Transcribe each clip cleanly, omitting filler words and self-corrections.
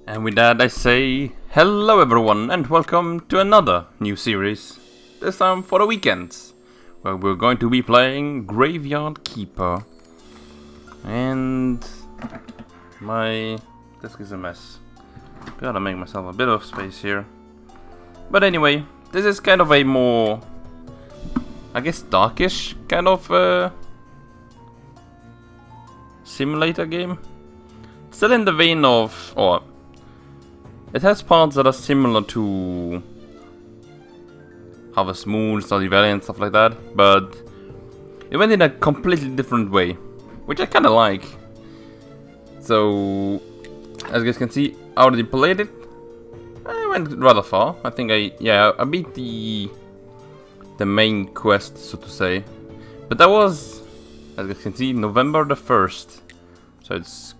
And with that I say hello everyone and welcome to another new series. This time for the weekends, where we're going to be playing Graveyard Keeper. And my desk is a mess. Gotta make myself a bit of space here. But anyway, this is kind of a more, I guess, darkish kind of simulator game. Still in the vein of, or it has parts that are similar to Harvest Moon, Stardew Valley and stuff like that, but it went in a completely different way, which I kinda like. So, as you guys can see, I already played it. I went rather far. I think I beat the main quest, so to say. But that was, as you guys can see, November the 1st. So it's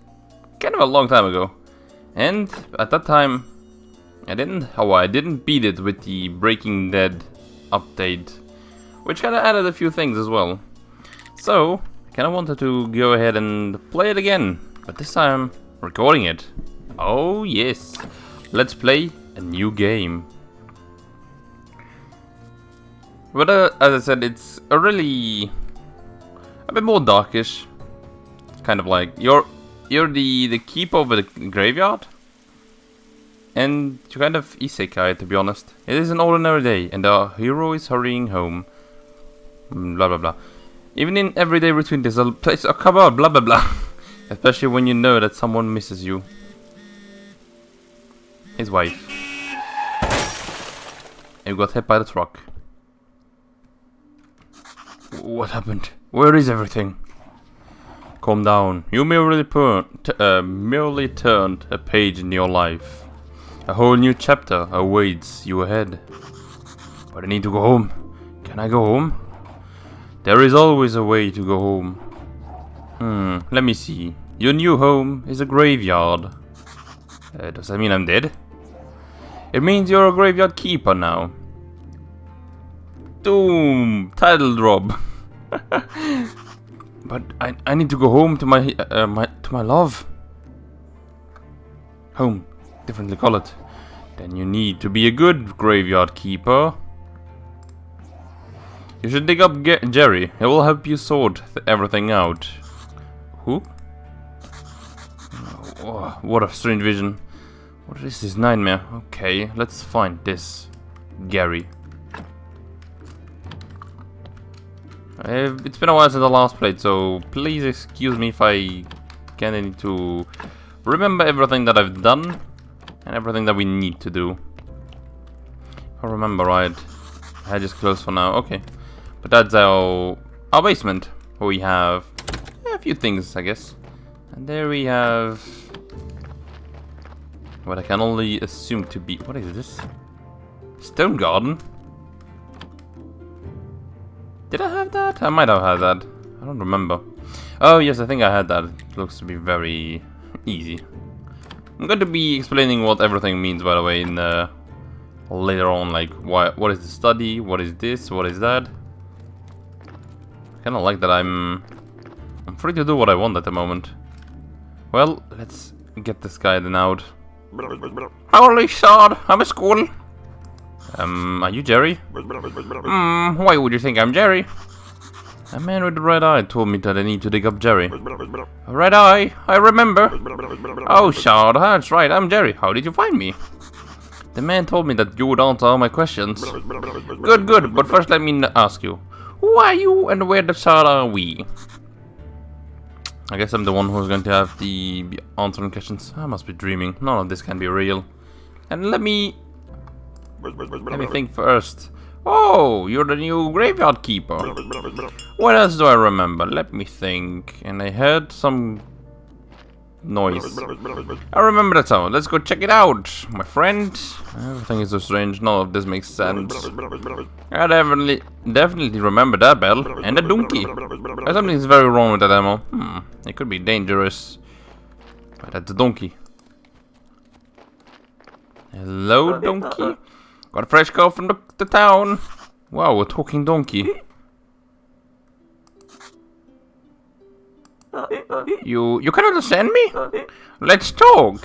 kind of a long time ago. And at that time, I didn't beat it with the Breaking Dead update, which kind of added a few things as well. So, I kind of wanted to go ahead and play it again, but this time, recording it. Oh yes, let's play a new game. But as I said, it's a bit more darkish. Kind of like, you're the keeper of the graveyard, and you kind of Isekai, to be honest. It is an ordinary day, and our hero is hurrying home. Blah blah blah. Even in everyday routine, there's a place. Oh, come on, blah blah blah. Especially when you know that someone misses you. His wife. And you got hit by the truck. What happened? Where is everything? Calm down. You merely turned a page in your life. A whole new chapter awaits you ahead. But I need to go home. Can I go home? There is always a way to go home. Let me see. Your new home is a graveyard. Does that mean I'm dead? It means you're a graveyard keeper now. Doom! Title drop. But I need to go home to my love. Home, differently call it. Then you need to be a good graveyard keeper. You should dig up Jerry. He will help you sort everything out. Who? Oh, what a strange vision. What is this nightmare? Okay, let's find this Gary. It's been a while since I last played, so please excuse me if I kinda need to remember everything that I've done and everything that we need to do. If I remember right, I had just closed for now. Okay, but that's our basement, where we have a few things, I guess. And there we have what I can only assume to be, what is this? Stone garden. Did I have that? I might have had that. I don't remember. Oh yes, I think I had that. It looks to be very easy. I'm going to be explaining what everything means, by the way, in later on. Like, what is the study? What is this? What is that? I kind of like that I'm free to do what I want at the moment. Well, let's get this guy then out. Holy sod! I'm at school. Are you Jerry? Why would you think I'm Jerry? A man with a red eye told me that I need to dig up Jerry. A red eye? I remember. Oh, sure, that's right, I'm Jerry. How did you find me? The man told me that you would answer all my questions. Good, good, but first let me ask you. Who are you and where the sod are we? I guess I'm the one who's going to have the answering questions. I must be dreaming. None of this can be real. And let me think first. Oh, you're the new graveyard keeper. What else do I remember? Let me think. And I heard some noise. I remember that sound. Let's go check it out, my friend. Everything is so strange. None of this makes sense. I definitely remember that bell. And the donkey. Something's very wrong with that ammo. It could be dangerous. But that's a donkey. Hello, donkey. Got a fresh call from the town. Wow, a talking donkey. You can understand me? Let's talk.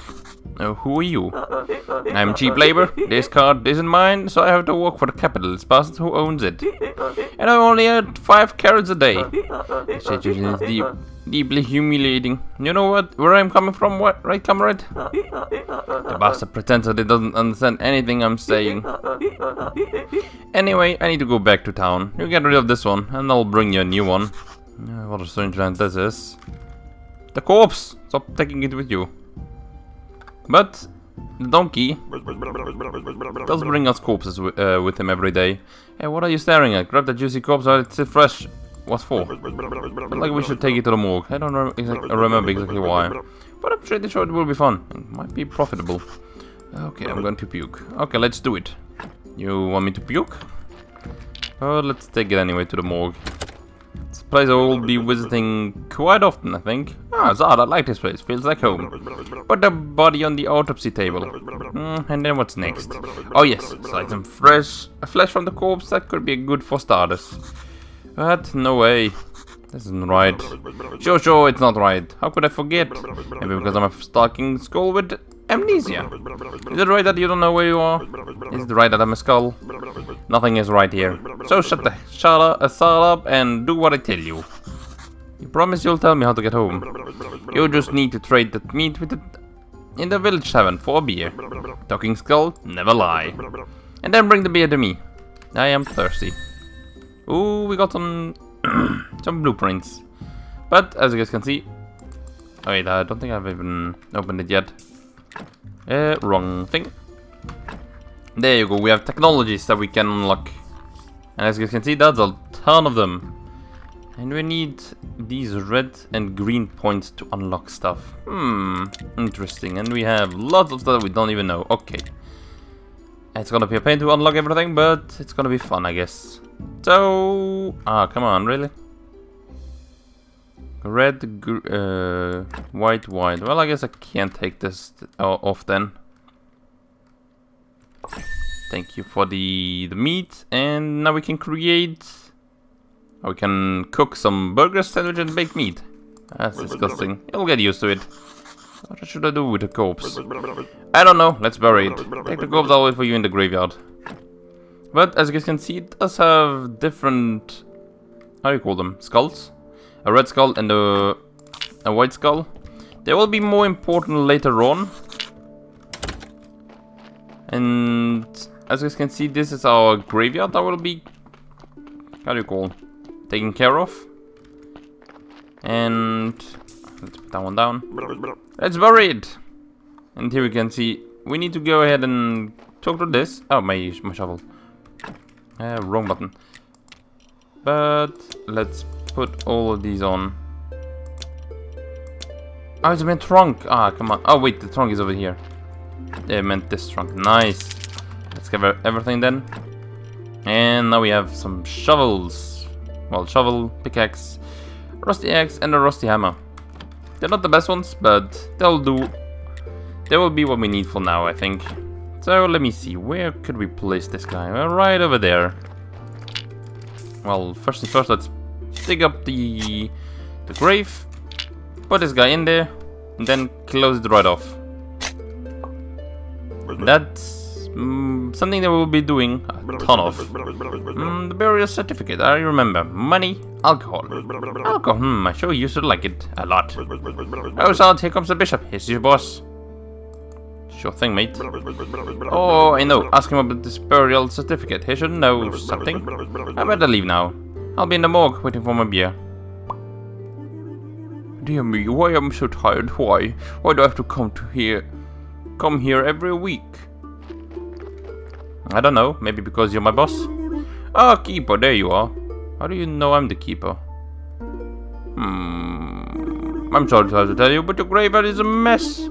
Who are you? I'm cheap labor. This card isn't mine, so I have to work for the capitalist bastard who owns it. And I only had 5 carrots a day. The situation is deeply humiliating. You know where I'm coming from, right, comrade? The bastard pretends that he doesn't understand anything I'm saying. Anyway, I need to go back to town. You get rid of this one, and I'll bring you a new one. What a strange land this is. The corpse! Stop taking it with you. But the donkey does bring us corpses with him every day. Hey, what are you staring at? Grab the juicy corpse while it's still fresh. What for? Feel like we should take it to the morgue. I don't remember exactly why, but I'm pretty sure it will be fun. It might be profitable. Okay, I'm going to puke. Okay, let's do it. You want me to puke? Oh, let's take it anyway to the morgue. This place I will be visiting quite often, I think. Ah, Zard, I like this place. Feels like home. Put the body on the autopsy table. And then what's next? Oh yes, select some flesh from the corpse. That could be good for starters. But no way. This isn't right. Sure, it's not right. How could I forget? Maybe because I'm a stalking skull with amnesia. Is it right that you don't know where you are? Is it right that I'm a skull? Nothing is right here. So shut up and do what I tell you. You promise you'll tell me how to get home. You just need to trade that meat with it in the village tavern for a beer. Talking skull, never lie. And then bring the beer to me. I am thirsty. Ooh, we got some some blueprints. But as you guys can see, oh wait, I don't think I've even opened it yet. Wrong thing. There you go. We have technologies that we can unlock, and as you guys can see, that's a ton of them. And we need these red and green points to unlock stuff. Interesting. And we have lots of stuff we don't even know. Okay. It's gonna be a pain to unlock everything, but it's gonna be fun, I guess. So, come on, really? Red, white. Well, I guess I can't take this off then. Thank you for the meat, and now we can create. Or we can cook some burgers, sandwich, and baked meat. That's disgusting. You'll get used to it. What should I do with the corpse? I don't know. Let's bury it. Take the corpse. I'll wait for you in the graveyard. But as you guys can see, it does have different, how do you call them, skulls? A red skull and a white skull. They will be more important later on. And as you guys can see, this is our graveyard that will be, how do you call, taken care of. And let's put that one down. Let's bury it. And here we can see, we need to go ahead and talk to this. Oh, my shovel. Wrong button. But let's put all of these on. Oh, it's my trunk. Ah, come on. Oh, wait, the trunk is over here. I meant this trunk. Nice. Let's cover everything then. And now we have some shovels. Well, shovel, pickaxe, rusty axe, and a rusty hammer. They're not the best ones, but they'll do. They will be what we need for now, I think. So let me see, where could we place this guy? Well, right over there. Well, first things first, let's dig up the grave, put this guy in there, and then close it right off. That's something that we'll be doing a ton of. The burial certificate, I remember. Money, alcohol. Alcohol, I sure used to like it a lot. Oh, Zard, here comes the bishop. Here's your boss. Sure thing, mate. Oh, I know. Ask him about this burial certificate. He should know something. I better leave now. I'll be in the morgue waiting for my beer. Dear me, why am I so tired? Why? Why do I have to come here every week? I don't know. Maybe because you're my boss? Ah, keeper, there you are. How do you know I'm the keeper? I'm sorry to have to tell you, but your graveyard is a mess.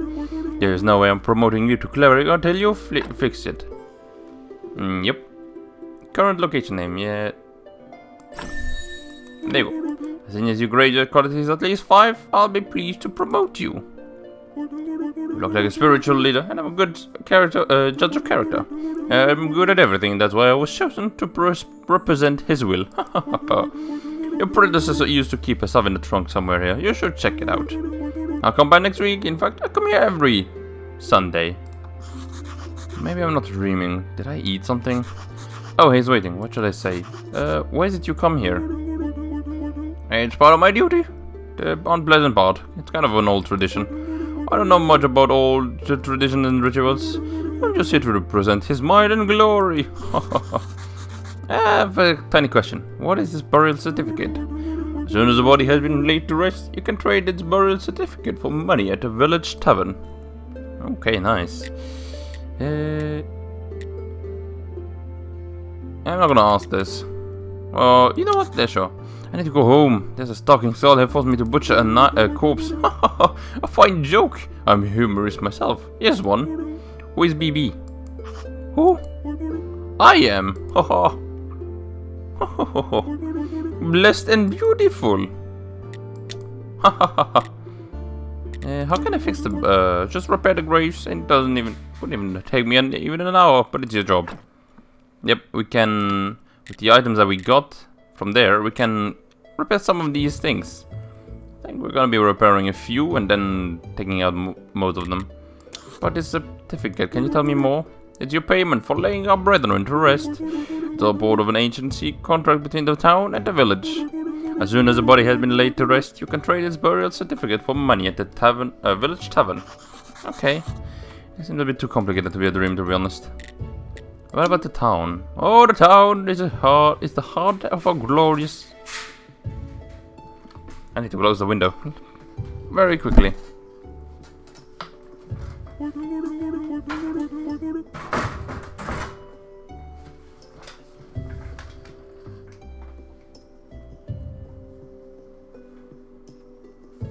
There's no way I'm promoting you to cleric until you fix it. Yep. Current location name, yeah. There you go. As soon as you grade your qualities at least 5, I'll be pleased to promote you. You look like a spiritual leader, and I'm a good judge of character. I'm good at everything, that's why I was chosen to represent his will. Your predecessor used to keep a stuff in the trunk somewhere here. You should check it out. I'll come by next week. In fact, I come here every Sunday. Maybe I'm not dreaming. Did I eat something? Oh, he's waiting. What should I say? Why is it you come here? It's part of my duty. The unpleasant part. It's kind of an old tradition. I don't know much about old traditions and rituals. I'm just here to represent his might and glory. I have a tiny question. What is this burial certificate? As soon as the body has been laid to rest, you can trade its burial certificate for money at a village tavern. Okay, nice. I'm not gonna ask this. You know what? Yeah, sure. I need to go home. There's a stalking soul that forced me to butcher a corpse. A fine joke. I'm a humorist myself. Here's one. Who is BB? Who? I am. Blessed and beautiful. How can I fix the... just repair the graves, and it wouldn't even take me even an hour, but it's your job. Yep, we can... With the items that we got from there, we can repair some of these things. I think we're gonna be repairing a few and then taking out most of them. But this certificate, can you tell me more? It's your payment for laying our brethren to rest. It's all part of an ancient secret contract between the town and the village. As soon as the body has been laid to rest, you can trade its burial certificate for money at the tavern, village tavern. Okay. It seems a bit too complicated to be a dream, to be honest. What about the town? Oh, the town is the heart of a glorious... I need to close the window. Very quickly.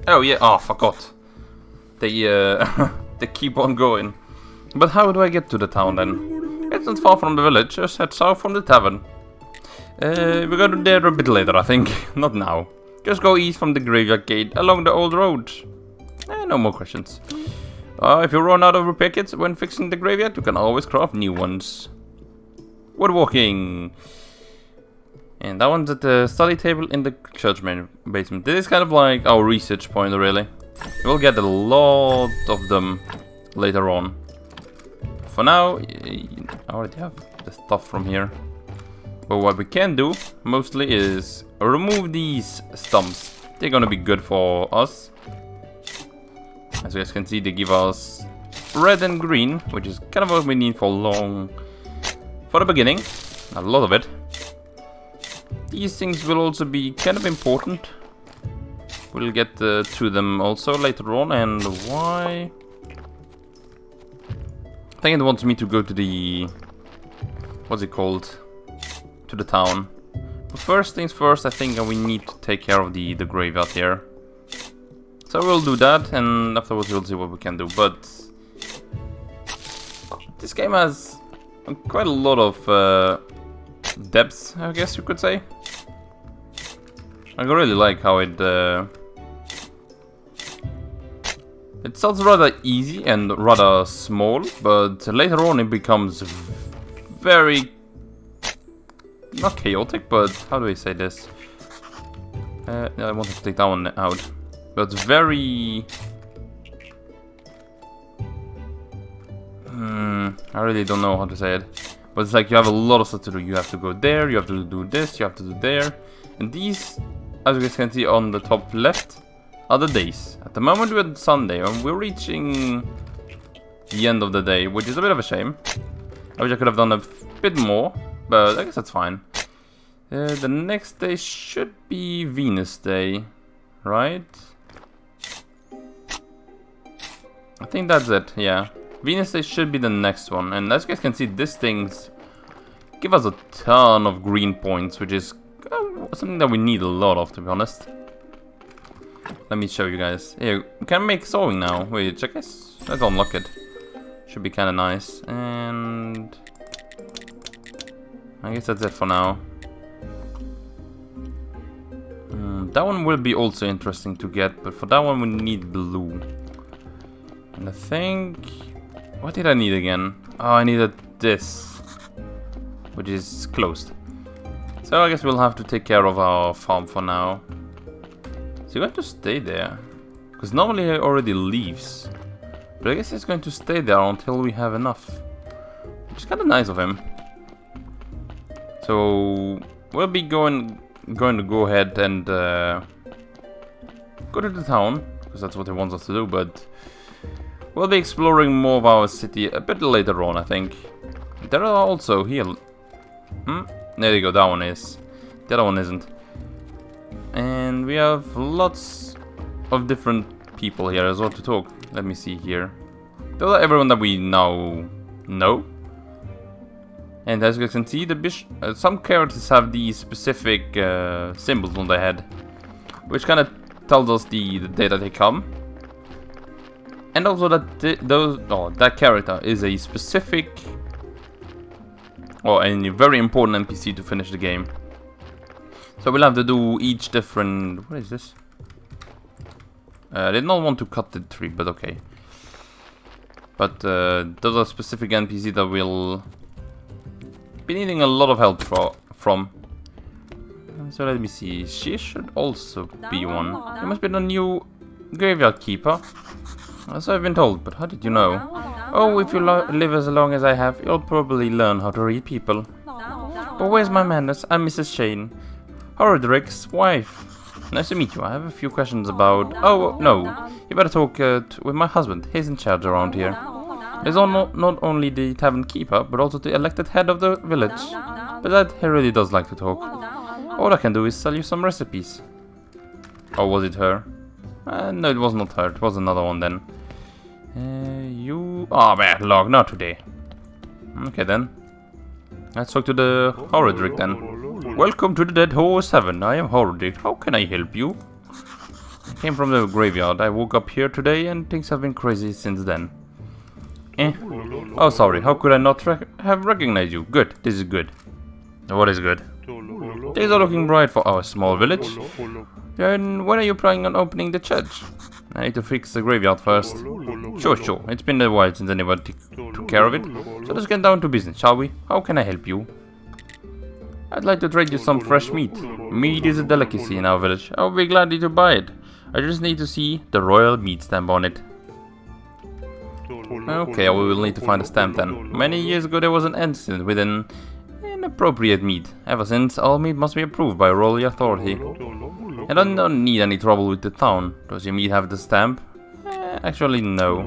Oh yeah, oh, forgot. They they keep on going. But how do I get to the town then? It's not far from the village, just head south from the tavern. We're going there a bit later, I think. Not now. Just go east from the graveyard gate along the old road. No more questions. If you run out of repair kits when fixing the graveyard, you can always craft new ones. Woodworking. And that one's at the study table in the church basement. This is kind of like our research point, really. We'll get a lot of them later on. For now, I already have the stuff from here. But what we can do, mostly, is remove these stumps. They're gonna be good for us. As you guys can see, they give us red and green, which is kind of what we need for the beginning. A lot of it. These things will also be kind of important. We'll get to them also later on. And why? I think it wants me to go to the... What's it called? To the town. But first things first, I think we need to take care of the graveyard here. So we'll do that, and afterwards we'll see what we can do. But this game has quite a lot of depth, I guess you could say. I really like how it starts rather easy and rather small, but later on it becomes very, not chaotic, but how do I say this? I wanted to take that one out, but very... I really don't know how to say it. But it's like you have a lot of stuff to do. You have to go there, you have to do this, you have to do there. And these, as you guys can see on the top left, are the days. At the moment we're at Sunday, and we're reaching the end of the day, which is a bit of a shame. I wish I could have done a bit more, but I guess that's fine. The next day should be Venus Day, right? I think that's it, yeah. Venus Day should be the next one, and as you guys can see, these things give us a ton of green points, which is something that we need a lot of, to be honest. Let me show you guys. Here, we can make sewing now, which I guess, let's unlock it. Should be kind of nice, and I guess that's it for now. That one will be also interesting to get, but for that one we need blue. And I think... What did I need again? Oh, I needed this, which is closed. So I guess we'll have to take care of our farm for now. So you have to stay there, because normally it already leaves. But I guess he's going to stay there until we have enough. Which is kind of nice of him. So we'll be going to go ahead and go to the town, because that's what he wants us to do, but we'll be exploring more of our city a bit later on, I think. There are also here... There you go, that one is. The other one isn't. And we have lots of different people here as well to talk. Let me see here. Those are everyone that we now know. And as you can see, the some characters have these specific symbols on their head, which kind of tells us the day that they come. And also that that character is a specific or a very important NPC to finish the game. So we'll have to do each different... What is this? I did not want to cut the tree, but okay. But those are specific NPC that we'll be needing a lot of help from. So let me see. She should also be one. You must be the new graveyard keeper. So I've been told, but how did you know? Oh, if you live as long as I have, you'll probably learn how to read people. But where's my manners? I'm Mrs. Shane, Horodric's wife. Nice to meet you. I have a few questions about... Oh, no. You better talk with my husband. He's in charge around here. He's not only the tavern keeper, but also the elected head of the village. But that he really does like to talk. All I can do is sell you some recipes. Or was it her? No, it was not her. It was another one then. You... Oh, bad luck. Not today. Okay, then. Let's talk to the Horodric then. Welcome to the Dead Horse Heaven. I am Horodric. How can I help you? I came from the graveyard. I woke up here today and things have been crazy since then. Oh, sorry. How could I not have recognized you? Good. This is good. What is good? Things are looking bright for our small village. Then when are you planning on opening the church? I need to fix the graveyard first. Sure. It's been a while since anyone took care of it. So let's get down to business, shall we? How can I help you? I'd like to trade you some fresh meat. Meat is a delicacy in our village. I'll be glad to buy it. I just need to see the royal meat stamp on it. Okay, we will need to find a stamp then. Many years ago there was an incident with an inappropriate meat. Ever since, all meat must be approved by royal authority. I don't need any trouble with the town. Does your meat have the stamp? Actually, no.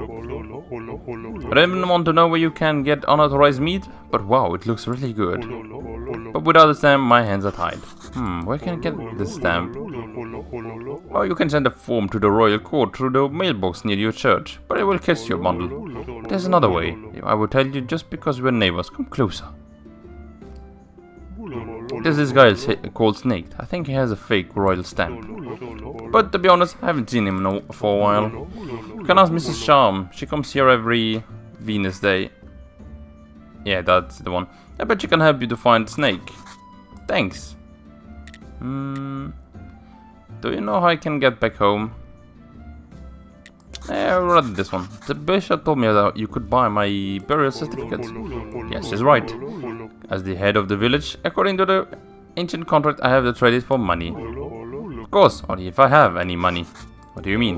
I don't even want to know where you can get unauthorized meat, but wow, it looks really good. But without the stamp, my hands are tied. Where can I get this stamp? Oh, you can send a form to the royal court through the mailbox near your church, but it will cost you a bundle. There's another way. I will tell you just because we're neighbors. Come closer. There's this guy called Snake. I think he has a fake royal stamp. But to be honest, I haven't seen him for a while. You can ask Mrs. Charm. She comes here every Venus Day. Yeah, that's the one. I bet she can help you to find Snake. Thanks. Do you know how I can get back home? I read this one. The bishop told me that you could buy my burial certificate. Yes, she's right. As the head of the village, according to the ancient contract, I have to trade it for money. Of course, only if I have any money. What do you mean?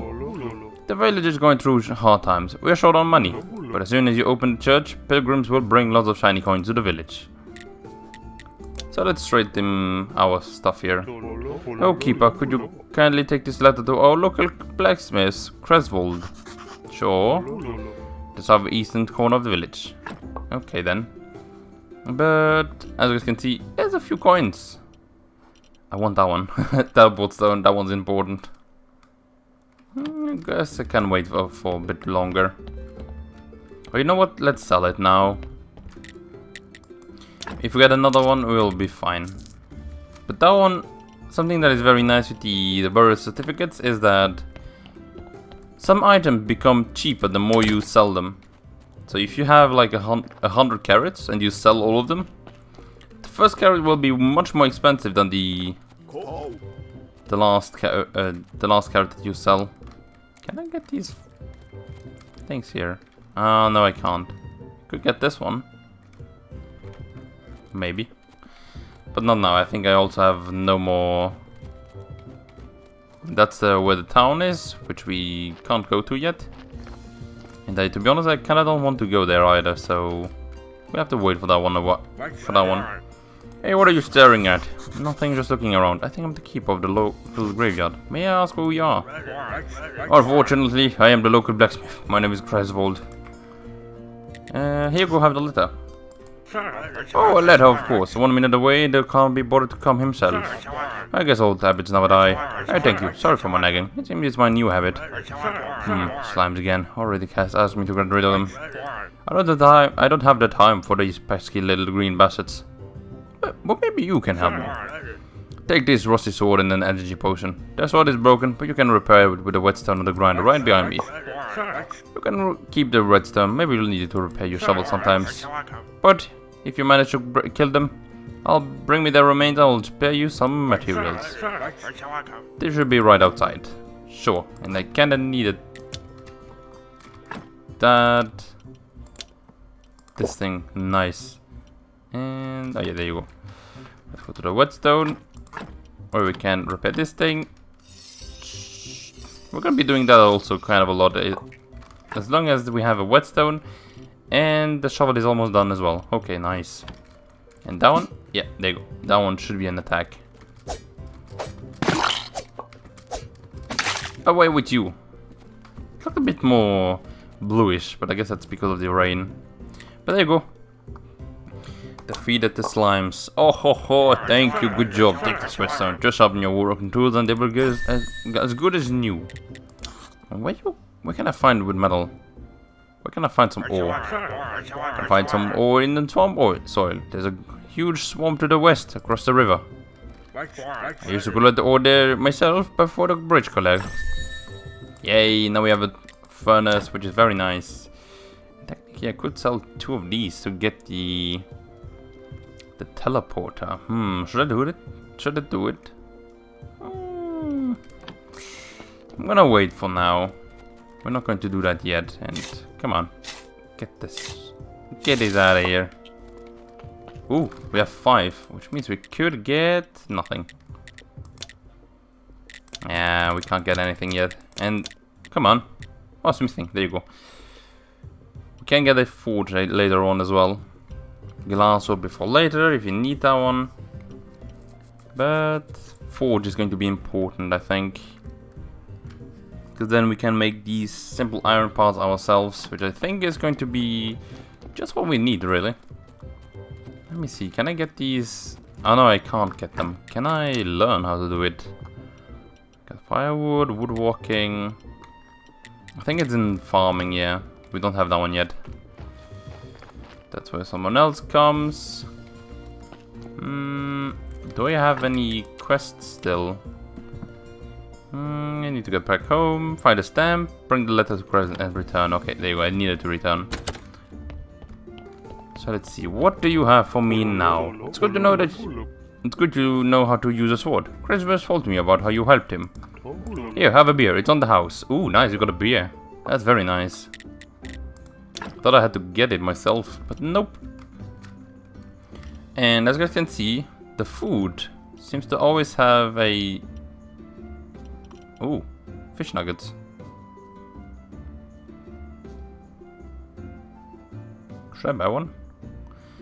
The village is going through hard times. We're short on money. But as soon as you open the church, pilgrims will bring lots of shiny coins to the village. So let's trade them our stuff here. Oh, keeper, could you kindly take this letter to our local blacksmith, Creswold? Sure. That's our eastern corner of the village. Okay then. But as you can see, there's a few coins. I want that one. Teleport stone, that one's important. I guess I can wait for a bit longer. Oh, you know what? Let's sell it now. If we get another one, we'll be fine. But that one, something that is very nice with the burial certificates is that some items become cheaper the more you sell them. So if you have like 100 carrots and you sell all of them, the first carrot will be much more expensive than the last carrot that you sell. Can I get these things here? No, I can't. Could get this one. Maybe. But not now. I think I also have no more. That's where the town is, which we can't go to yet. And to be honest, I kinda don't want to go there either, so we have to wait for that one. For that one. Hey, what are you staring at? Nothing, just looking around. I think I'm the keeper of the local graveyard. May I ask who you are? Unfortunately, I am the local blacksmith. My name is Griswold. Here you go, have the letter. Oh, a letter, of course. 1 minute away, they can't be bothered to come himself. I guess old habits never die. Hey, thank you. Sorry for my nagging. It seems it's my new habit. Slimes again. Already asked me to get rid of them. I don't have the time for these pesky little green bastards. But maybe you can help me. Take this rusty sword and an energy potion. The sword is broken, but you can repair it with a whetstone on the grinder right behind me. You can keep the redstone. Maybe you'll need it to repair your shovel sometimes. But if you manage to kill them, I'll bring me their remains and I'll spare you some materials. They should be right outside. Sure, and I kinda need it. This thing, nice. And oh yeah, there you go. Let's go to the whetstone, where we can repair this thing. We're gonna be doing that also kind of a lot, as long as we have a whetstone, and the shovel is almost done as well. Okay, nice. And that one, yeah, there you go. That one should be an attack. Away with you. It looked a bit more bluish, but I guess that's because of the rain. But there you go. Defeated the slimes. Oh ho ho, thank you, good job. Take this whetstone. Just sharpen your working tools and they will get as good as new. And where can I find wood metal? Where can I find some ore? I can find some ore in the swamp soil. There's a huge swamp to the west, across the river. I used to collect the ore there myself before the bridge collapsed. Yay, now we have a furnace, which is very nice. Technically, I could sell 2 of these to get the teleporter. Should I do it? Should I do it? I'm gonna wait for now. We're not going to do that yet. And come on, get this out of here. Ooh, we have 5, which means we could get nothing. Yeah, we can't get anything yet. And come on, oh, smithing. There you go. We can get a forge later on as well. Glass will be for later if you need that one. But forge is going to be important, I think. Because then we can make these simple iron parts ourselves, which I think is going to be just what we need, really. Let me see, can I get these? Oh no, I can't get them. Can I learn how to do it? Got firewood, woodworking. I think it's in farming, yeah. We don't have that one yet. That's where someone else comes. Do I have any quests still? I need to get back home, find a stamp, bring the letter to present and return. Okay, there you go, I needed to return. So let's see, what do you have for me now? It's good to know how to use a sword. Christmas told me about how you helped him. Here, have a beer, it's on the house. Ooh, nice, you got a beer. That's very nice. Thought I had to get it myself, but nope. And as you guys can see, the food seems to always have a... Ooh, fish nuggets. Should I buy one?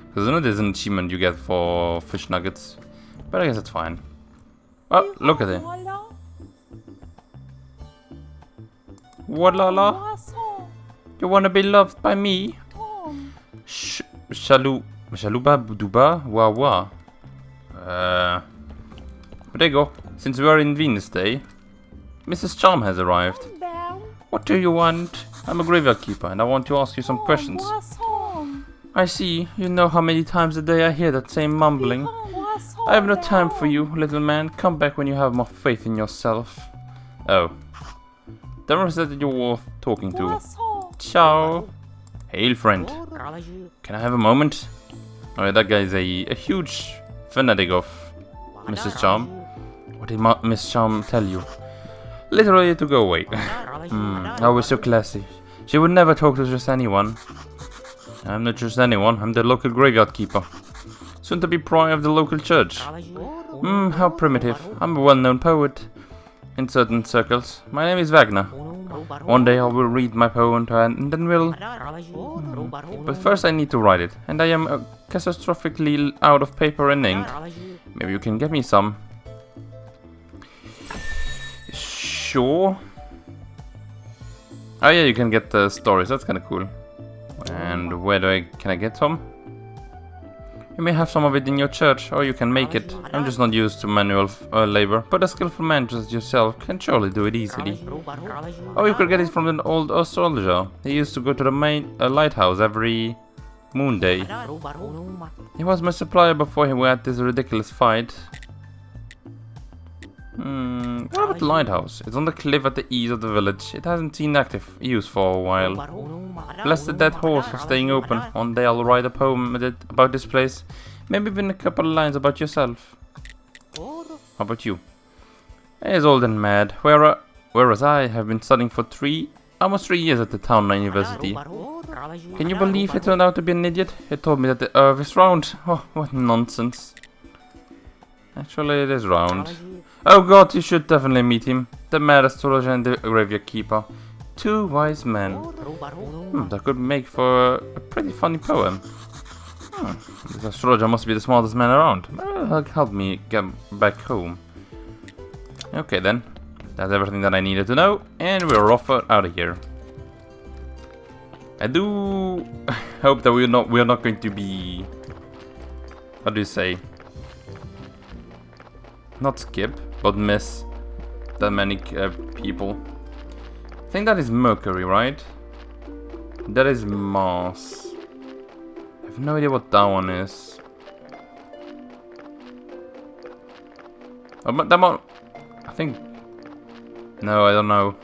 Because I know there's an achievement you get for fish nuggets, but I guess it's fine. Oh, look at it. What la la? You wanna be loved by me? Shaluba duba wah wah. But there you go. Since we are in Venus Day, Mrs. Charm has arrived. What do you want? I'm a graveyard keeper and I want to ask you some questions. I see. You know how many times a day I hear that same mumbling. I have no time for you, little man. Come back when you have more faith in yourself. Oh. That was that you're worth talking to. Ciao. Hail, friend. Can I have a moment? Oh yeah, that guy is a huge fanatic of Mrs. Charm. What did Miss Charm tell you? Literally to go away. I was so classy. She would never talk to just anyone. I'm not just anyone, I'm the local graveyard keeper. Soon to be prior of the local church. How primitive. I'm a well-known poet in certain circles. My name is Wagner. One day I will read my poem to her and then we'll... But first I need to write it, and I am catastrophically out of paper and ink. Maybe you can get me some. Sure. Oh yeah, you can get the stories, that's kinda cool. And where can I get some? You may have some of it in your church, or you can make it. I'm just not used to manual labor, but a skillful man just yourself can surely do it easily. Or you could get it from an old astrologer. He used to go to the main lighthouse every moon day. He was my supplier before we had this ridiculous fight. What about the lighthouse? It's on the cliff at the east of the village. It hasn't seen active use for a while. Bless the dead horse for staying open. One day I'll write a poem about this place. Maybe even a couple of lines about yourself. How about you? He's old and mad, whereas I have been studying for almost 3 years at the town university. Can you believe he turned out to be an idiot? He told me that the earth is round. Oh, what nonsense. Actually, it is round. Oh god, you should definitely meet him. The mad astrologer and the graveyard keeper. 2 wise men. That could make for a pretty funny poem. This astrologer must be the smartest man around. Well, help me get back home. Okay then. That's everything that I needed to know. And we're off out of here. I do hope that we're not going to be... How do you say? Not skip, but miss that many people. I think that is Mercury, right? That is Mars. I have no idea what that one is. Oh, but that one... I think... No, I don't know.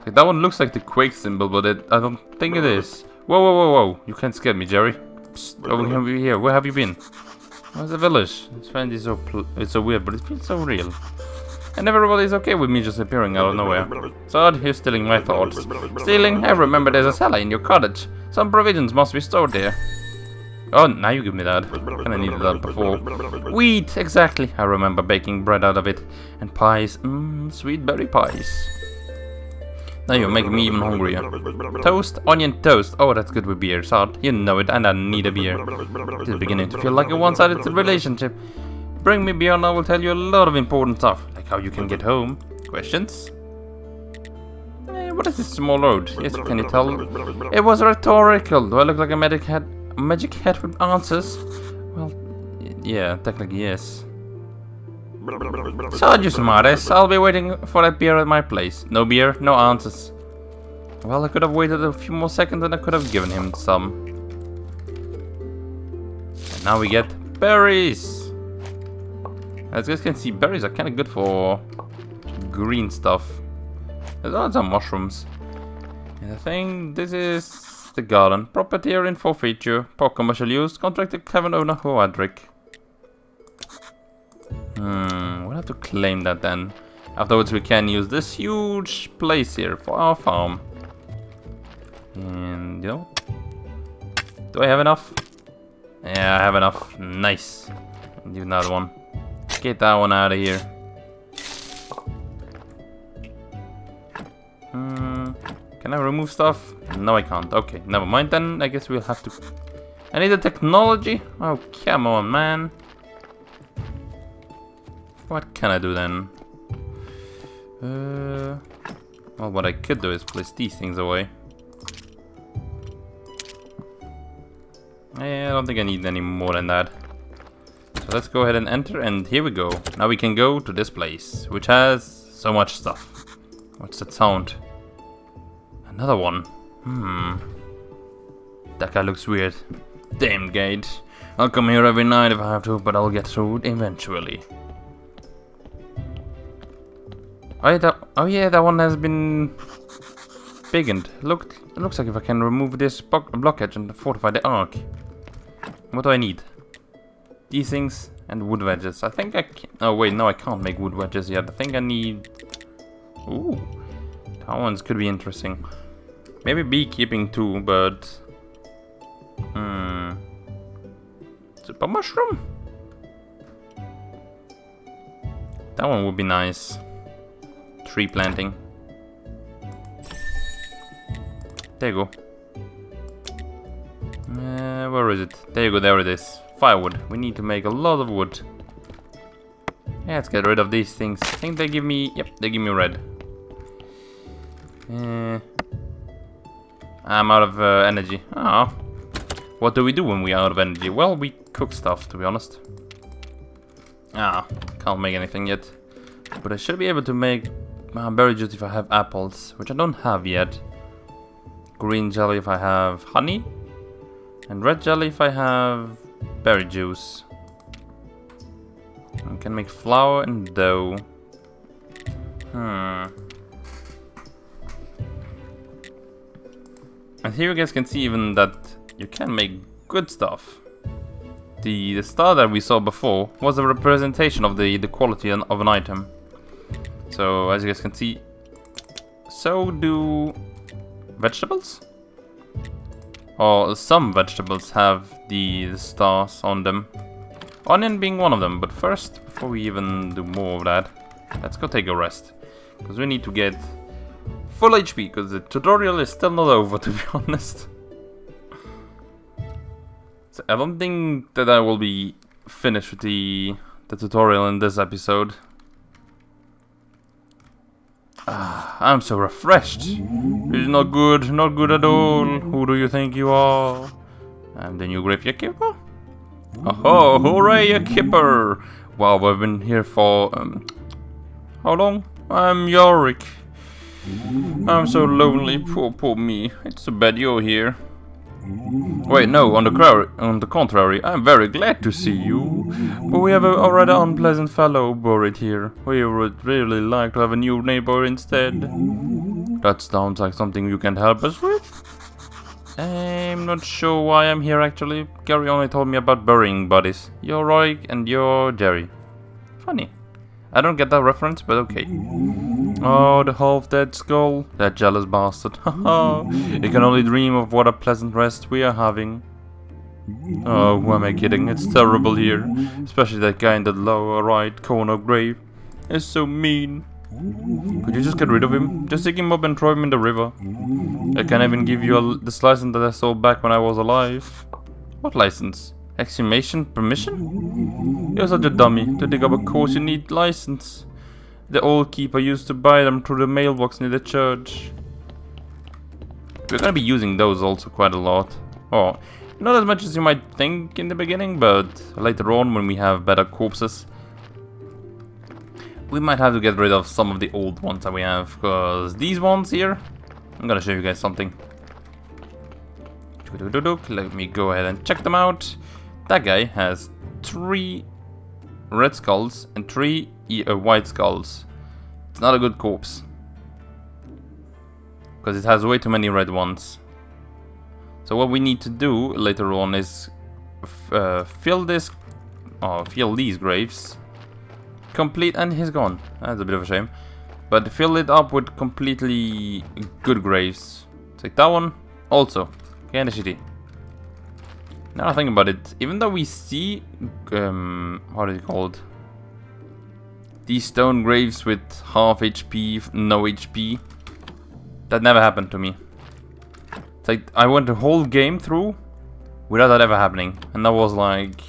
Like, that one looks like the Quake symbol, but I don't think it is. Whoa, whoa, whoa, whoa. You can't scare me, Jerry. Psst, over here. Where have you been? Where's the village? This friend is it's so weird, but it feels so real. And everybody's okay with me just appearing out of nowhere. So odd, you're stealing my thoughts. Stealing? I remember there's a cellar in your cottage. Some provisions must be stored there. Oh, now you give me that. Kinda needed that before. Wheat, exactly. I remember baking bread out of it. And pies. Sweet berry pies. Now you're making me even hungrier. Toast, onion toast. Oh, that's good with beer, Sod. You know it, and I need a beer. It is beginning to feel like a one-sided relationship. Bring me beer and I will tell you a lot of important stuff, like how you can get home. Questions? What is this small road? Yes, can you tell? It was rhetorical. Do I look like a magic hat with answers? Well, yeah, technically yes. So, you smartass, I'll be waiting for that beer at my place. No beer, no answers. Well, I could have waited a few more seconds and I could have given him some. And now we get berries. As you guys can see, berries are kind of good for green stuff. There's also some mushrooms. And I think this is the garden. Property here in for feature. For commercial use. Contracted cavern owner Hoadric. We'll have to claim that then. Afterwards we can use this huge place here for our farm. And, you know, do I have enough? Yeah, I have enough. Nice. Do another one. Get that one out of here. Can I remove stuff? No, I can't. Okay, never mind then. I guess we'll have to... I need the technology? Oh, come on, man. What can I do then? Well, what I could do is place these things away. I don't think I need any more than that. So let's go ahead and enter, and here we go. Now we can go to this place, which has so much stuff. What's that sound? Another one. That guy looks weird. Damn gate. I'll come here every night if I have to, but I'll get through it eventually. Oh yeah, that one has been biggened. It looks like if I can remove this blockage and fortify the arc. What do I need? These things and wood wedges. I think I can... Oh wait, no, I can't make wood wedges yet. I think I need... Ooh, that ones could be interesting. Maybe beekeeping too, but... Super mushroom? That one would be nice. Tree planting. There you go. Where is it? There you go, there it is. Firewood. We need to make a lot of wood. Yeah, let's get rid of these things. I think they give me... Yep, they give me red. I'm out of energy. Oh. What do we do when we're out of energy? Well, we cook stuff, to be honest. Can't make anything yet. But I should be able to make berry juice if I have apples, which I don't have yet. Green jelly if I have honey. And red jelly if I have berry juice. I can make flour and dough. And here you guys can see even that you can make good stuff. The star that we saw before was a representation of the quality of an item. So as you guys can see, so do vegetables. Or some vegetables have the stars on them. Onion being one of them. But first, before we even do more of that, let's go take a rest. Because we need to get full HP, because the tutorial is still not over, to be honest. So I don't think that I will be finished with the tutorial in this episode. I'm so refreshed. It's not good at all. Who do you think you are? I'm the new graveyard keeper. Oh, hooray, a keeper! Wow, I've been here for how long? I'm Yorick. I'm so lonely, poor me. It's too bad you're here. Wait, no, on the contrary, I'm very glad to see you. But we have a rather unpleasant fellow buried here. We would really like to have a new neighbor instead. That sounds like something you can help us with? I'm not sure why I'm here actually. Gary only told me about burying bodies. You're Roy and you're Jerry. Funny. I don't get that reference, but okay. Oh, the half-dead skull. That jealous bastard. Haha. You can only dream of what a pleasant rest we are having. Oh, who am I kidding? It's terrible here. Especially that guy in the lower right corner grave. It's so mean. Could you just get rid of him? Just dig him up and throw him in the river. I can even give you this license that I sold back when I was alive. What license? Exhumation permission? You're such a dummy. To dig up a corpse you need license. The old keeper used to buy them through the mailbox near the church. We're gonna be using those also quite a lot. Oh, not as much as you might think in the beginning, but later on when we have better corpses, we might have to get rid of some of the old ones that we have, because these ones here, I'm gonna show you guys something. Let me go ahead and check them out. That guy has 3 red skulls and 3 white skulls. It's not a good corpse, because it has way too many red ones. So what we need to do later on is fill these graves complete, and he's gone. That's a bit of a shame. But fill it up with completely good graves. Take that one also. Kinda shitty. Now I think about it, even though we see what is it called? These stone graves with half HP, no HP. That never happened to me. It's like I went the whole game through without that ever happening. And that was like,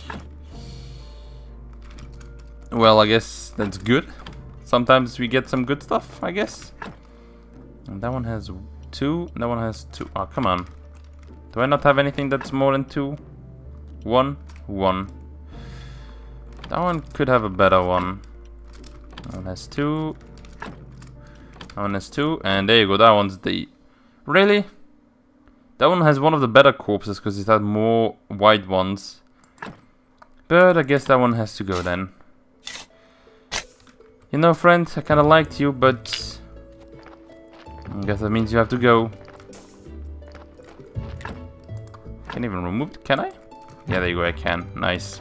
well, I guess that's good. Sometimes we get some good stuff, I guess. And that one has 2, that one has 2. Oh, come on. Do I not have anything that's more than 2? 1, 1. That one could have a better one. That one has 2. That one has 2. And there you go, that one's the... Really? That one has one of the better corpses because it had more white ones. But I guess that one has to go then. You know, friend, I kinda liked you, but... I guess that means you have to go. Can't even remove it, can I? Yeah, there you go, I can. Nice.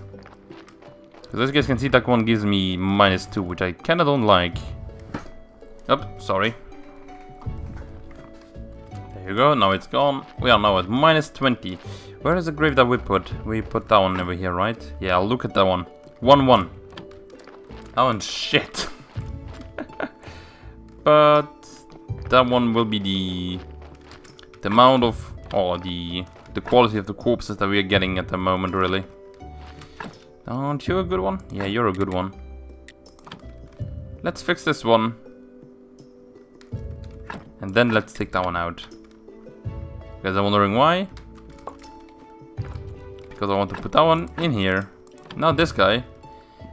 Because as you guys can see, that one gives me -2, which I kinda don't like. Oh, sorry. There you go, now it's gone. We are now at -20. Where is the grave that we put? We put that one over here, right? Yeah, I'll look at that one. 1-1. That one's shit. But that one will be the amount of, or the quality of the corpses that we are getting at the moment, really. Aren't you a good one? Yeah, you're a good one. Let's fix this one. And then let's take that one out. You guys are wondering why? Because I want to put that one in here. Now this guy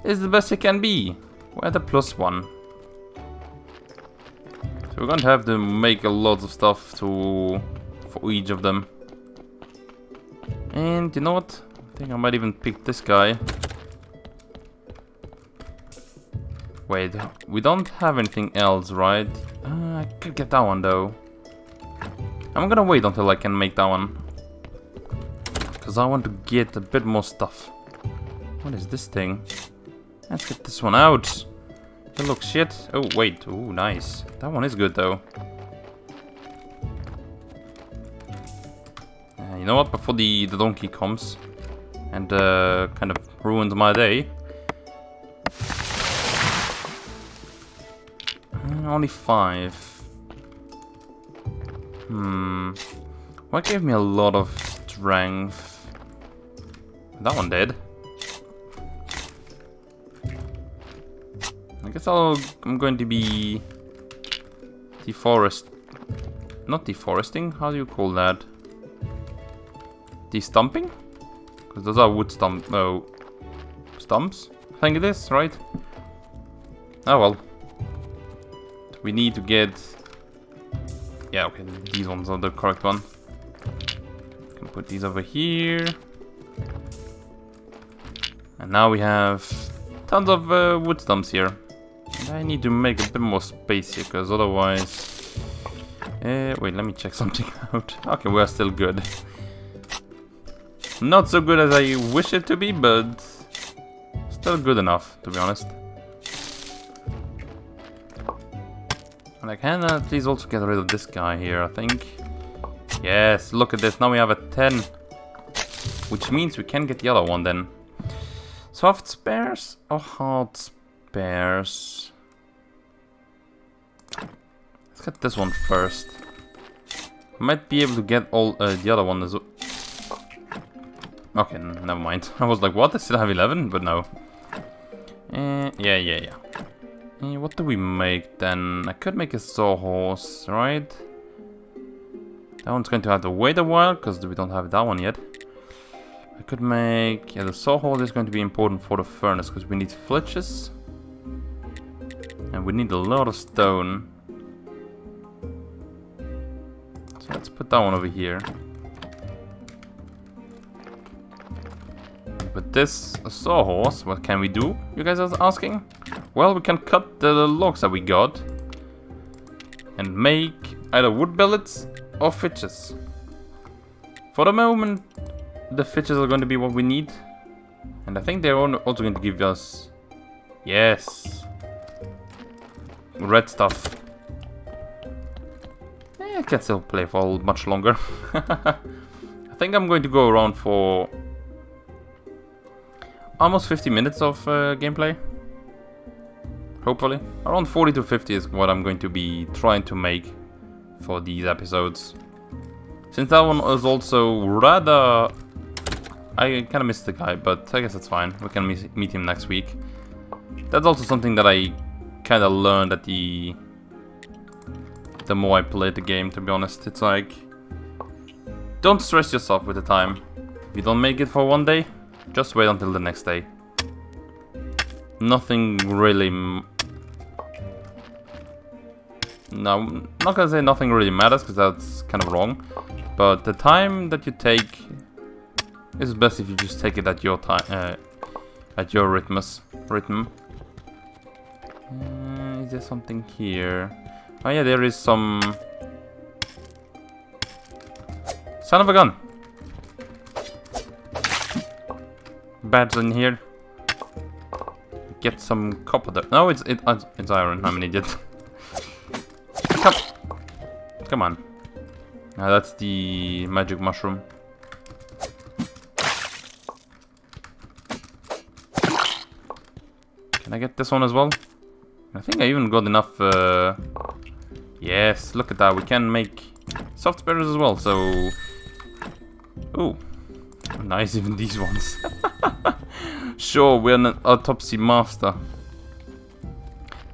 is the best it can be. We're at the +1. So we're going to have to make a lot of stuff for each of them. And you know what? I think I might even pick this guy. Wait, we don't have anything else, right? I could get that one though. I'm gonna wait until I can make that one. Because I want to get a bit more stuff. What is this thing? Let's get this one out. It looks shit. Oh, wait. Oh, nice. That one is good though. You know what? Before the donkey comes and kind of ruins my day. Only 5. What gave me a lot of strength? That one did. I guess I'm going to be not deforesting. How do you call that? De-stumping? Because those are wood stumps. I think it is, right? Oh well. We need to get. Yeah, okay. These ones are the correct one. Can put these over here. And now we have tons of wood stumps here. And I need to make a bit more space here, because otherwise... wait, let me check something out. Okay, we're still good. Not so good as I wish it to be, but still good enough, to be honest. And I can at least also get rid of this guy here, I think. Yes, look at this. Now we have a 10. Which means we can get the other one then. Soft spares or hard spares? Let's get this one first. Might be able to get all the other one as well. Okay, never mind. I was like, what? I still have 11? But no. Yeah. What do we make then? I could make a sawhorse, right? That one's going to have to wait a while because we don't have that one yet. I could make... Yeah, the sawhorse is going to be important for the furnace because we need flitches. And we need a lot of stone. So let's put that one over here. But this sawhorse, what can we do? You guys are asking? Well, we can cut the logs that we got and make either wood billets or fitches. For the moment, the fitches are going to be what we need. And I think they're also going to give us... Yes! Red stuff. I can still play for much longer. I think I'm going to go around for... almost 50 minutes of gameplay. Hopefully. Around 40 to 50 is what I'm going to be trying to make for these episodes. Since that one is also rather... I kind of missed the guy, but I guess that's fine. We can meet him next week. That's also something that I kind of learned at the more I played the game, to be honest. It's like... don't stress yourself with the time. If you don't make it for one day, just wait until the next day. Nothing really... No, I'm not gonna say nothing really matters, because that's kind of wrong. But the time that you take is best if you just take it at your time, at your rhythm. Is there something here? Oh yeah, there is some... Son of a gun! Bats in here. Get some copper there. No, it's iron. I'm an idiot. Come on. That's the magic mushroom. Can I get this one as well? I think I even got enough. Yes, look at that. We can make soft sparrows as well, so... Ooh. Nice, even these ones. Sure, we're an autopsy master.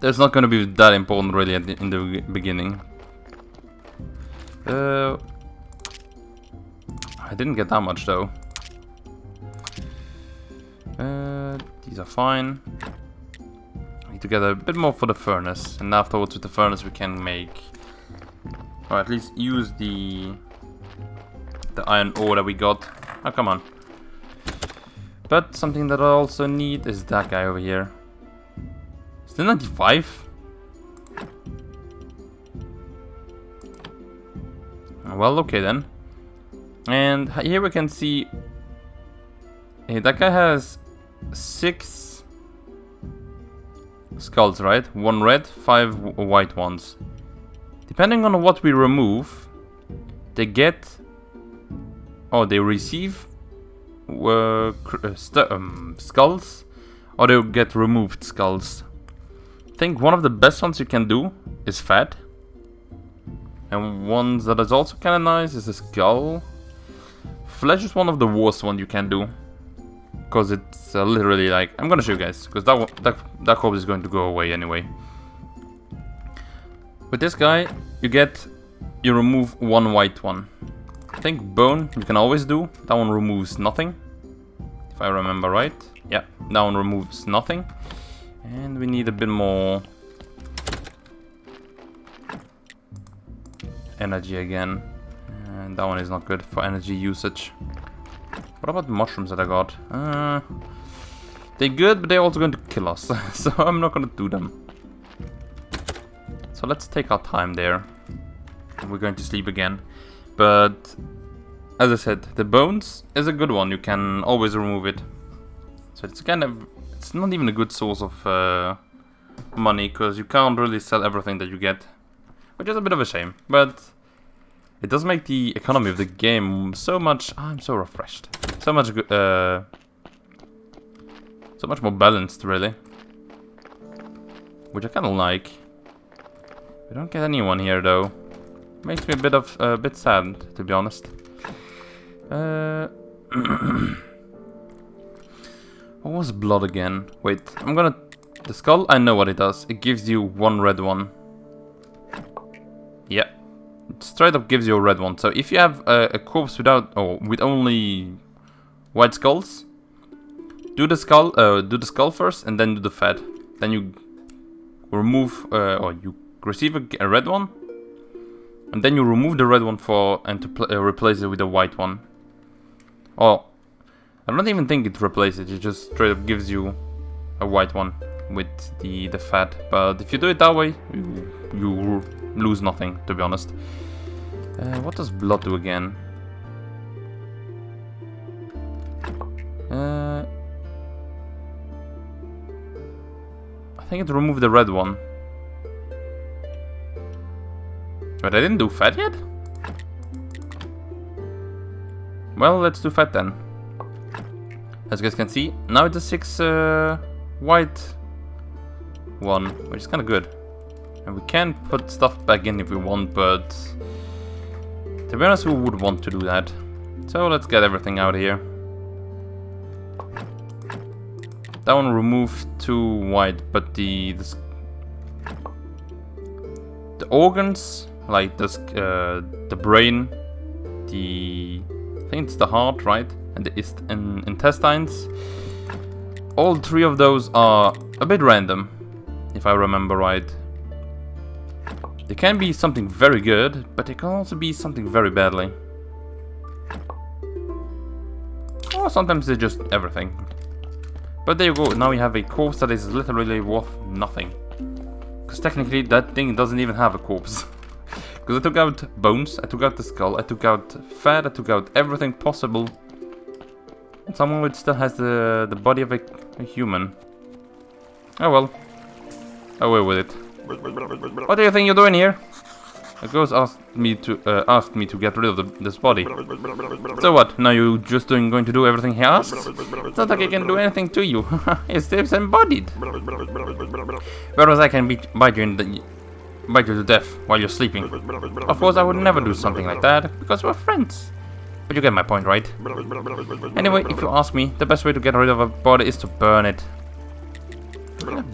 That's not gonna be that important really in the beginning. I didn't get that much though. These are fine. I need to get a bit more for the furnace, and afterwards with the furnace we can make, or at least use the iron ore that we got. Oh, come on. But something that I also need is that guy over here. Still 95? Well, okay then. And here we can see... Hey, that guy has 6 skulls, right? 1 red, 5 white ones. Depending on what we remove, they get... or they receive skulls, or they get removed skulls. I think one of the best ones you can do is fat, and ones that is also kind of nice is the skull. Flesh is one of the worst ones you can do, because it's literally like, I'm gonna show you guys, because that corpse is going to go away anyway. With this guy, you remove 1 white one. I think bone you can always do. That one removes nothing, if I remember right. Yeah, that one removes nothing. And we need a bit more energy again. And that one is not good for energy usage. What about the mushrooms that I got? They're good, but they're also going to kill us. So I'm not going to do them. So let's take our time there. We're going to sleep again. But as I said, the bones is a good one. You can always remove it. So it's kind of, it's not even a good source of money, because you can't really sell everything that you get, which is a bit of a shame. But it does make the economy of the game so much. I'm so refreshed. So much more balanced, really, which I kind of like. We don't get anyone here though. Makes me a bit sad, to be honest. What was blood again? Wait, the skull, I know what it does. It gives you 1 red one. Yeah. It straight up gives you a red one. So if you have a corpse with only white skulls, do the skull first and then do the fat. Then you remove, or you receive a red one. And then you remove the red one to replace it with a white one. Oh, I don't even think it replaces it. It just straight up gives you a white one with the fat. But if you do it that way, you lose nothing, to be honest. What does blood do again? I think it removed the red one. But I didn't do fat yet? Well, let's do fat then. As you guys can see, now it's a 6 white one, which is kind of good. And we can put stuff back in if we want, but to be honest, who would want to do that? So let's get everything out of here. That one removed 2 white, but the organs, like the brain, I think it's the heart, right? And the intestines. All 3 of those are a bit random, if I remember right. They can be something very good, but they can also be something very badly. Or sometimes they're just everything. But there you go, now we have a corpse that is literally worth nothing. Because technically that thing doesn't even have a corpse. Because I took out bones, I took out the skull, I took out fat, I took out everything possible. And someone which still has the body of a human. Oh well. Away with it. What do you think you're doing here? A ghost asked me to get rid of this body. So what? Now you just going to do everything he asks? It's not like I can do anything to you. It's embodied. Whereas I can bite you bite you to death while you're sleeping. Of course, I would never do something like that, because we're friends. But you get my point, right? Anyway, if you ask me, the best way to get rid of a body is to burn it.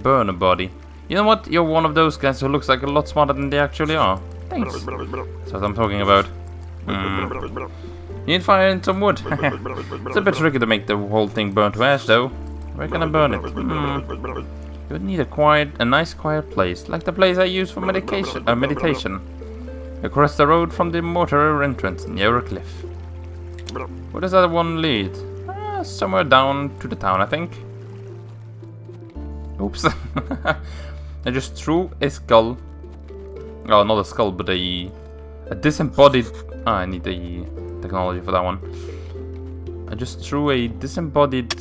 Burn a body. You know what? You're one of those guys who looks like a lot smarter than they actually are. Thanks. That's what I'm talking about. You need fire and some wood. It's a bit tricky to make the whole thing burn to ash, though. Where can I burn it? You would need a nice quiet place, like the place I use for meditation. Across the road from the mortar entrance near a cliff. Where does that one lead? Somewhere down to the town, I think. Oops. I just threw a skull. Oh, not a skull, but a disembodied... I need the technology for that one. I just threw a disembodied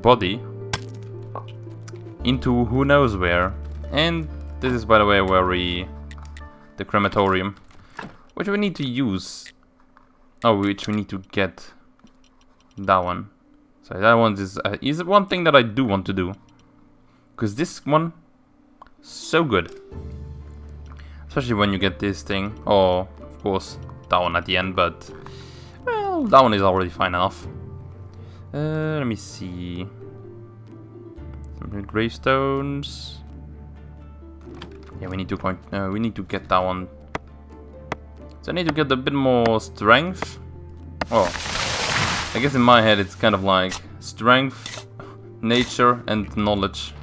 body into who knows where. And this is, by the way, where the crematorium, which we need to use. Oh, which we need to get that one. So that one is one thing that I do want to do. Because this one, so good. Especially when you get this thing. Or, of course, that one at the end, but... Well, that one is already fine enough. Let me see. Some gravestones. Yeah, we need to get that one. So I need to get a bit more strength. Oh, I guess in my head it's kind of like strength, nature, and knowledge.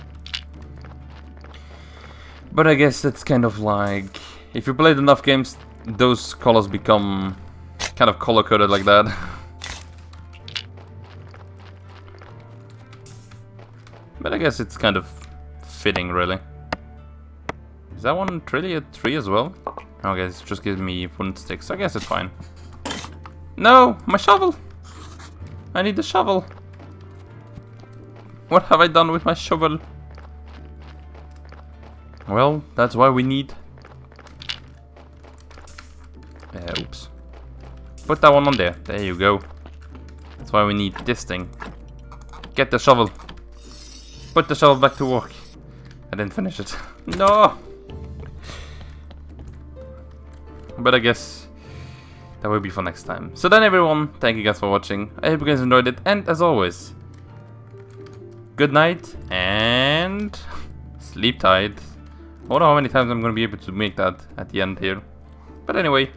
But I guess that's kind of like, if you played enough games, those colors become kind of color-coded like that. But I guess it's kind of fitting, really. Is that one really a tree as well? Okay, it's just giving me wooden sticks. I guess it's fine. No! My shovel! I need the shovel! What have I done with my shovel? Well, that's why we need... oops. Put that one on there. There you go. That's why we need this thing. Get the shovel. Put the shovel back to work. I didn't finish it. No! But I guess that will be for next time. So then everyone, thank you guys for watching. I hope you guys enjoyed it. And as always, good night and sleep tight. I don't know how many times I'm going to be able to make that at the end here. But anyway,